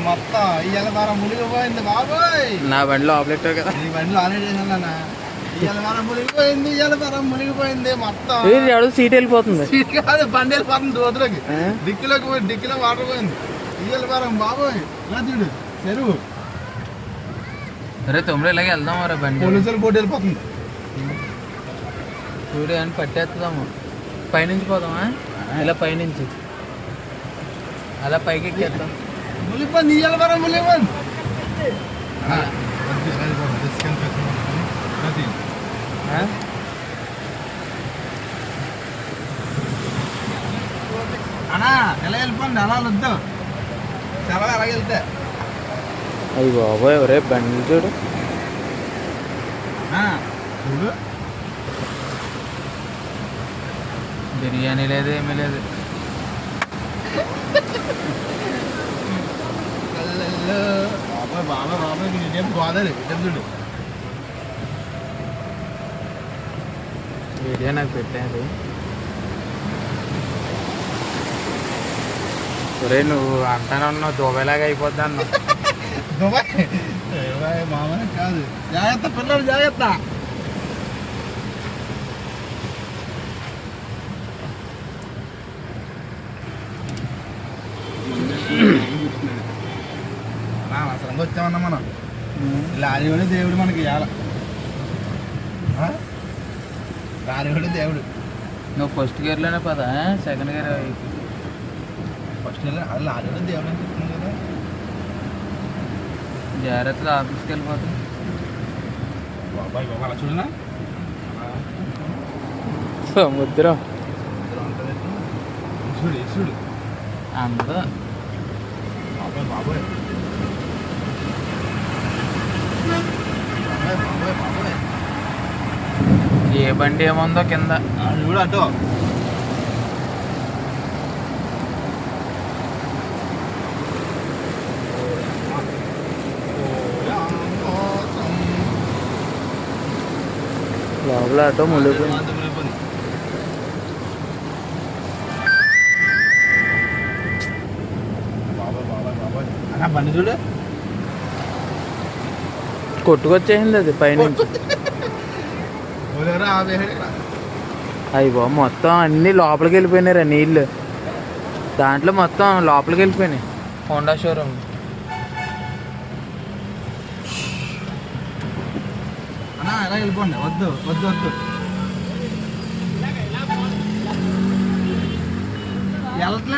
మొత్తం ఇవాళ వారం మునిగిపోయింది బాబోయ్. నా బండిలో ఆపలేట్ కదా, నీ బండిలో ఆల్రెడీ చేసాను. ఇవాళ వారం మునిగిపోయింది, ఇవాళ వారం మునిగిపోయింది మొత్తం. ఎవడో సీట్ వెళ్ళిపోతుంది. సీట్ కాదు, బండి వెళ్ళిపోతుంది దోతులకి, డిక్కీలోకి పోయి డిక్కీలో వాటర్ పోయింది. ఇవాళ వారం బాబోయ్. ఇలా చూడు చెరువు. అరే తొమ్మిది ఇలాగే వెళ్దాం రా బండి. పోలీసులు పోటీ వెళ్ళిపోతుంది. చూడు అని పట్టేస్తాము. పైనుంచి పోదామా? ఇలా పైనుంచి అలా పైకి ఎక్కేద్దాం. మునిగిపోయింది, ఇవాళ వారం మునిగిపోయింది. అన్నా ఎలా వెళ్ళిపోండి, అలా వద్దు, చాలా అలాగే వెళ్తే. అయ్యి బాబోయ్, ఎవరే బండి చూడు. చూడు బిర్యానీ లేదు, ఏమీ లేదు. బాబాయ్ బాబాయ్ బాబాయ్, ఇదేం గోదావరి ఇదేం చూడు. వీడియో నాకు పెట్టాడు. ఒరే నువ్వు అంటానే ఉన్నావు దుబాయ్లాగా అయిపోద్ది అన్నావు. దుబాయ్ మామ కాదు. జాగ్రత్త పిల్లలు, జాగ్రత్త. అవసరంగా వచ్చామన్నా మనం. లారీవాడే దేవుడు మనకి ఇవాళ. లారీవాడే దేవుడు. నువ్వు ఫస్ట్ గేర్లోనే పదా, సెకండ్ గేర్ ఫస్ట్ గేర్ అది లారీవాడే దేవుడు అని చెప్తున్నాను కదా. జాగ్రత్తగా ఆఫీస్కి వెళ్ళిపోతాం. బాబాయ్ బాబా అలా చూడనా, సముద్రం చూడు చూడు అంతా. బాబాయ్ బాబాయ్ బాబాయ్ బాబాయ్. ఏ బండి ఏముందో కింద చూడు అటు. లోపల ఆటో మునిగిపోయింది. బాబాయ్ బాబాయ్ బాబాయ్ అన్న బండి చూడు, కొట్టుకొచ్చేసింది అది పైనుంచి. అయ్యి బాబు, మొత్తం అన్నీ లోపలికి వెళ్ళిపోయినారా నీళ్ళు. దాంట్లో మొత్తం లోపలికి వెళ్ళిపోయినాయి. Honda showroom. అన్నా ఎలా వెళ్ళిపోండి, వద్దు వద్దు వద్దు. వెళ్ళట్లేదు.